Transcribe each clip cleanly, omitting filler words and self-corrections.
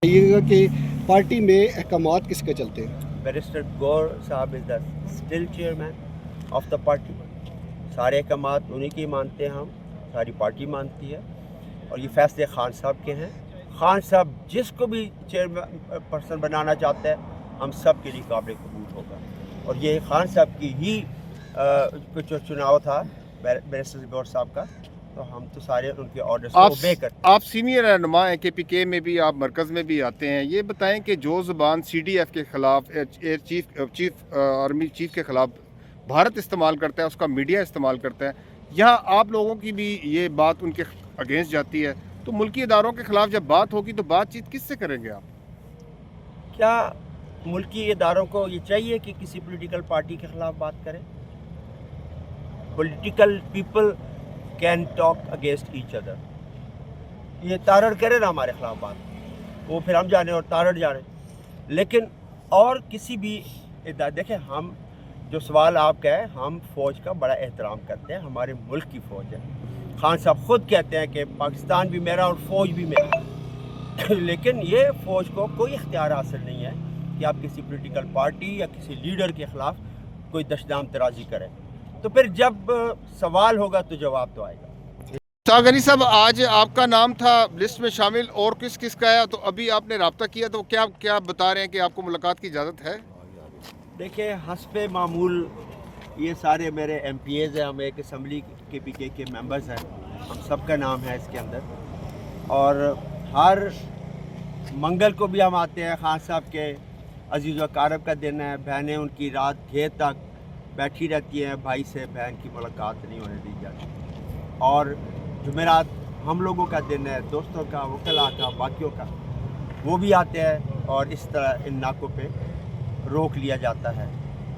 बताइएगा कि पार्टी में अहकामात किसके चलते हैं? बैरिस्टर गौर साहब is the still chairman of the party. सारे अहकामात उन्हीं की मानते हैं हम, सारी पार्टी मानती है और ये फैसले खान साहब के हैं। खान साहब जिसको भी चेयरमैन पर्सन बनाना चाहते हैं हम सब के लिए काबिल कबूल होगा और ये खान साहब की ही जो चुनाव था बैरिस्टर गौर साहब का, तो हम तो सारे उनके ऑर्डर्स को ओबे करते हैं। आप सीनियर रहनुमा हैं, KPK में भी आप मरकज़ में भी आते हैं। ये बताएं कि जो ज़बान CDF के ख़िलाफ़ एयर चीफ आर्मी चीफ के ख़िलाफ़ भारत इस्तेमाल करता है, उसका मीडिया इस्तेमाल करता है, यहाँ आप लोगों की भी ये बात उनके अगेंस्ट जाती है, तो मुल्की इदारों के ख़िलाफ़ जब बात होगी तो बातचीत किससे करेंगे आप? क्या मुल्की इदारों को ये चाहिए कि किसी पॉलिटिकल पार्टी के ख़िलाफ़ बात करें? Political people can talk against each other. ये तारड़ करे ना हमारे खिलाफ बात, वो फिर हम जाने और तारड़ जाने, लेकिन और किसी भी देखें, हम जो सवाल आपका है, हम फ़ौज का बड़ा एहतराम करते हैं, हमारे मुल्क की फ़ौज है। खान साहब ख़ुद कहते हैं कि पाकिस्तान भी मेरा और फ़ौज भी मेरा लेकिन ये फ़ौज को कोई इख्तियार हासिल नहीं है कि आप किसी पॉलिटिकल पार्टी या किसी लीडर के ख़िलाफ़ कोई दशदाम तराजी करें। तो फिर जब सवाल होगा तो जवाब तो आएगा। सागरी साहब, आज आपका नाम था लिस्ट में शामिल और किस किस का है, तो अभी आपने रब्ता किया तो क्या क्या बता रहे हैं कि आपको मुलाकात की इजाज़त है? देखिए, हस्बे मामूल ये सारे मेरे MPAs हैं, हम एक असम्बली KPK के मेंबर्स हैं, हम सबका नाम है इसके अंदर और हर मंगल को भी हम आते हैं। खान साहब के अजीज़ व कारब का दिन है, बहनें उनकी रात घेर तक बैठी रहती हैं, भाई से बहन की मुलाकात नहीं होने दी जाती। और जुमेरात हम लोगों का दिन है, दोस्तों का, वकला का, बाकियों का, वो भी आते हैं और इस तरह इन नाकों पे रोक लिया जाता है।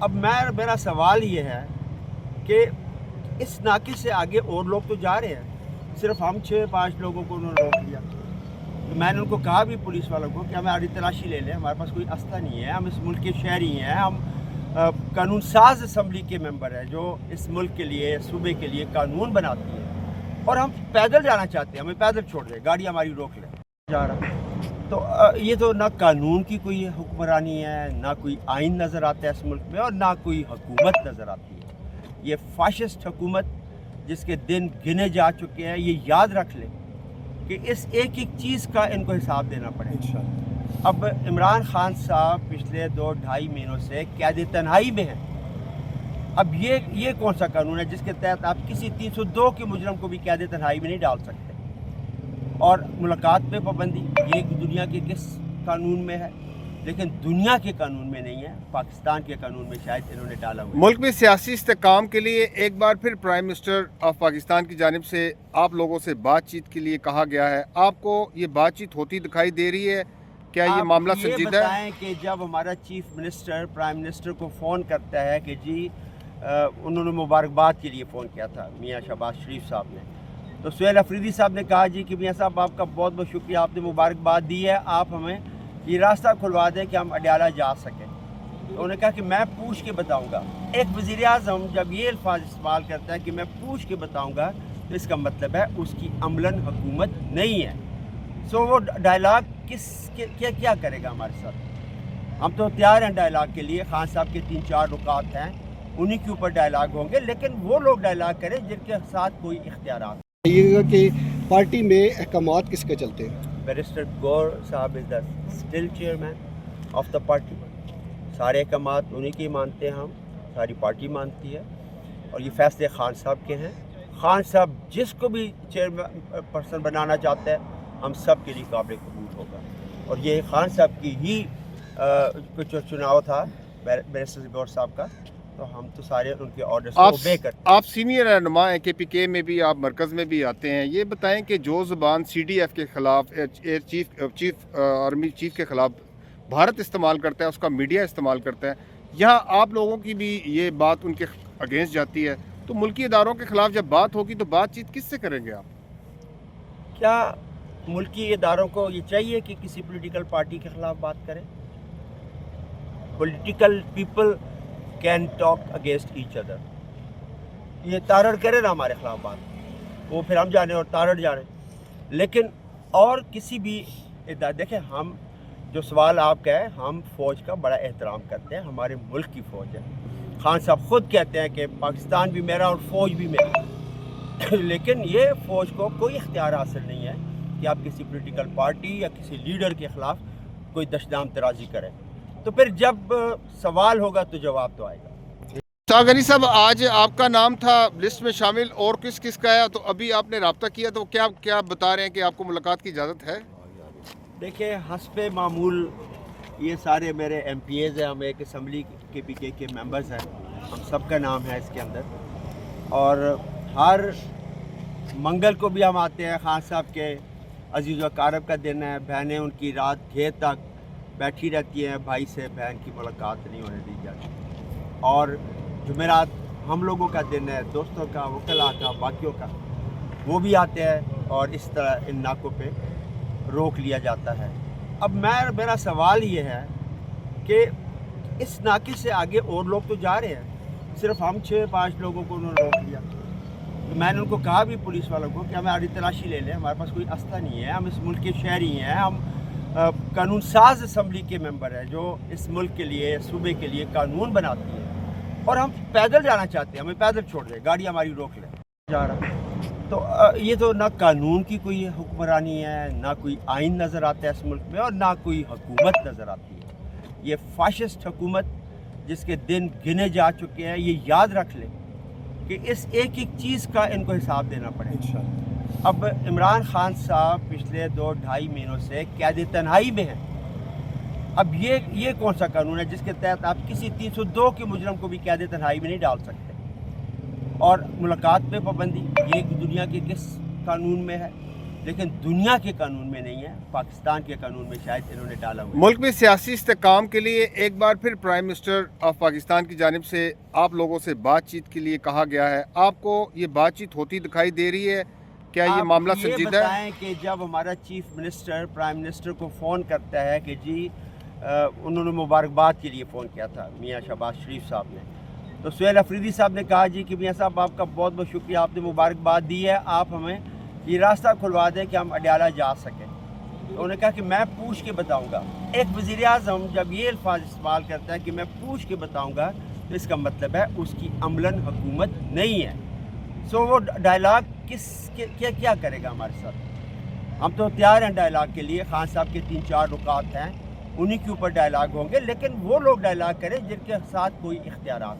अब मेरा सवाल ये है कि इस नाके से आगे और लोग तो जा रहे हैं, सिर्फ हम 6-5 लोगों को उन्होंने रोक लिया। तो मैंने उनको कहा भी, पुलिस वालों को, कि हमारी तलाशी ले लें, हमारे पास कोई अस्ता नहीं है, हम इस मुल्क के शहरी हैं, हम कानून साज असम्बली के मेंबर हैं जो इस मुल्क के लिए, सूबे के लिए कानून बनाती है और हम पैदल जाना चाहते हैं, हमें पैदल छोड़ दें, गाड़ी हमारी रोक ले जा रहा। तो ये तो ना कानून की कोई हुक्मरानी है, ना कोई आइन नज़र आता है इस मुल्क में और ना कोई हुकूमत नज़र आती है। ये फाशिस्ट हुकूमत जिसके दिन गिने जा चुके हैं, ये याद रख लें कि इस एक एक चीज़ का इनको हिसाब देना पड़ेगा। अब इमरान खान साहब पिछले 2-2.5 महीनों से कैद तन्हाई में हैं। अब ये कौन सा कानून है जिसके तहत आप किसी 302 के मुजरम को भी कैद तन्हाई में नहीं डाल सकते? और मुलाकात पे पाबंदी, ये दुनिया के किस कानून में है? लेकिन दुनिया के कानून में नहीं है, पाकिस्तान के कानून में शायद इन्होंने डाला हुआ है। मुल्क में सियासी इस्तेकाम के लिए एक बार फिर प्राइम मिनिस्टर ऑफ पाकिस्तान की जानिब से आप लोगों से बातचीत के लिए कहा गया है, आपको ये बातचीत होती दिखाई दे रही है? क्या ये मामला संजीदा है? बताएं कि जब हमारा चीफ मिनिस्टर प्राइम मिनिस्टर को फ़ोन करता है कि जी उन्होंने मुबारकबाद के लिए फ़ोन किया था मियाँ शहबाज शरीफ साहब ने, तो सुहेल अफरीदी साहब ने कहा जी कि मियाँ साहब आपका बहुत बहुत शुक्रिया, आपने मुबारकबाद दी है, आप हमें ये रास्ता खुलवा दें कि हम अडयाला जा सकें। तो उन्होंने कहा कि मैं पूछ के बताऊँगा। एक वज़ीर आज़म जब ये अल्फाज इस्तेमाल करता है कि मैं पूछ के बताऊँगा, तो इसका मतलब है उसकी अमलन हुकूमत नहीं है। सो वो डायलॉग क्या करेगा हमारे साथ? हम तो तैयार हैं डायलॉग के लिए। खान साहब के 3-4 रुकात हैं, उन्हीं के ऊपर डायलॉग होंगे, लेकिन वो लोग डायलॉग करें जिनके साथ कोई इख्तियार। बताइएगा कि पार्टी में अहकामात किसके चलते हैं? बैरिस्टर गौर साहब is the still chairman of the party. सारे अहकामात उन्हीं की मानते हैं हम, सारी पार्टी मानती है और ये फैसले खान साहब के हैं। खान साहब जिसको भी चेयरमैन पर्सन बनाना चाहते हैं हम सब के लिए काबिल कबूल होगा और ये खान साहब की ही जो चुनाव था बैरिस्टर गौर साहब का, तो हम तो सारे उनके ऑर्डर्स को ओबे करते हैं। आप सीनियर रहनुमा हैं, KPK में भी आप मरकज़ में भी आते हैं। ये बताएं कि जो ज़बान CDF के ख़िलाफ़ एयर चीफ आर्मी चीफ के ख़िलाफ़ भारत इस्तेमाल करता है, उसका मीडिया इस्तेमाल करता है, यहाँ आप लोगों की भी ये बात उनके अगेंस्ट जाती है, तो मुल्की इदारों के ख़िलाफ़ जब बात होगी तो बातचीत किससे करेंगे आप? क्या मुल्की इदारों को ये चाहिए कि किसी पॉलिटिकल पार्टी के ख़िलाफ़ बात करें? Political people can talk against each other. ये तारड़ करे ना हमारे खिलाफ बात, वो फिर हम जाने और तारड़ जाने, लेकिन और किसी भी देखें, हम جو سوال آپ کا ہے، ہم فوج کا بڑا احترام کرتے ہیں، ہمارے ملک کی فوج ہے. خان صاحب خود کہتے ہیں کہ پاکستان بھی میرا اور فوج بھی میرا. لیکن یہ فوج کو کوئی اختیار حاصل نہیں ہے کہ آپ کسی پولیٹیکل پارٹی یا کسی لیڈر کے خلاف کوئی دشنام ترازی کریں. تو پھر جب سوال ہوگا تو جواب تو آئے گا. غنی صاحب، آج آپ کا نام تھا لسٹ میں شامل، اور کس کس کا ہے؟ تو ابھی آپ نے رابطہ کیا تو کیا بتا رہے ہیں کہ آپ کو ملاقات کی اجازت ہے؟ دیکھیں، حسب معمول یہ سارے میرے ایم پی ایز ہیں، ہم ایک اسمبلی کے پی کے ممبرز ہیں، ہم سب کا نام ہے اس کے اندر. اور ہر منگل کو بھی ہم آتے ہیں. خان صاحب کے عزیز و اقارب کا دن ہے، بہنیں ان کی رات دیر تک بیٹھی رہتی ہیں، بھائی سے بہن کی ملاقات نہیں ہونے دی جاتی. اور جمعرات ہم لوگوں کا دن ہے، دوستوں کا، وکلاء کا، باقیوں کا، وہ بھی آتے ہیں اور اس طرح ان ناکوں پہ روک لیا جاتا ہے. اب میرا سوال یہ ہے کہ اس ناکے سے آگے اور لوگ تو جا رہے ہیں، صرف ہم 6-5 لوگوں کو انہوں نے روک لیا. میں نے ان کو کہا بھی پولیس والوں کو کہ ہمیں آڑی تلاشی لے لیں، ہمارے پاس کوئی اسلحہ نہیں ہے، ہم اس ملک کے شہری ہیں، ہم قانون ساز اسمبلی کے ممبر ہیں جو اس ملک کے لیے، صوبے کے لیے قانون بناتی ہے، اور ہم پیدل جانا چاہتے ہیں، ہمیں پیدل چھوڑ دیں، گاڑی ہماری روک لیں جا رہا. تو یہ تو نہ قانون کی کوئی حکمرانی ہے، نہ کوئی آئین نظر آتا ہے اس ملک میں، اور نہ کوئی حکومت نظر آتی ہے. یہ فاشسٹ حکومت جس کے دن گنے جا چکے ہیں، یہ یاد رکھ لیں کہ اس ایک ایک چیز کا ان کو حساب دینا پڑے گا. اب عمران خان صاحب پچھلے 2-2.5 مہینوں سے قید تنہائی میں ہیں. اب یہ کون سا قانون ہے جس کے تحت آپ کسی 302 کے مجرم کو بھی قید تنہائی میں نہیں ڈال سکتے؟ اور ملاقات پہ پابندی، یہ دنیا کے کس قانون میں ہے؟ لیکن دنیا کے قانون میں نہیں ہے، پاکستان کے قانون میں شاید انہوں نے ڈالا ہوا ہے. ملک میں سیاسی استحکام کے لیے ایک بار پھر پرائم منسٹر آف پاکستان کی جانب سے آپ لوگوں سے بات چیت کے لیے کہا گیا ہے. آپ کو یہ بات چیت ہوتی دکھائی دے رہی ہے؟ کیا یہ معاملہ سنجیدہ ہے؟ یہ بتائیں کہ جب ہمارا چیف منسٹر پرائم منسٹر کو فون کرتا ہے کہ جی انہوں نے مبارکباد کے لیے فون کیا تھا میاں شہباز شریف صاحب نے، تو سہیل افریدی صاحب نے کہا جی کہ میاں صاحب آپ کا بہت بہت شکریہ، آپ نے مبارکباد دی ہے، آپ ہمیں یہ راستہ کھلوا دیں کہ ہم اڈیالہ جا سکیں. تو انہوں نے کہا کہ میں پوچھ کے بتاؤں گا. ایک وزیر اعظم جب یہ الفاظ استعمال کرتا ہے کہ میں پوچھ کے بتاؤں گا، تو اس کا مطلب ہے اس کی عملاً حکومت نہیں ہے. سو وہ ڈائلاگ کیا کرے گا ہمارے ساتھ؟ ہم تو تیار ہیں ڈائلاگ کے لیے. خان صاحب کے 3-4 نکات ہیں، انہی کے اوپر ڈائلاگ ہوں گے، لیکن وہ لوگ ڈائلاگ کریں جن کے ساتھ کوئی اختیارات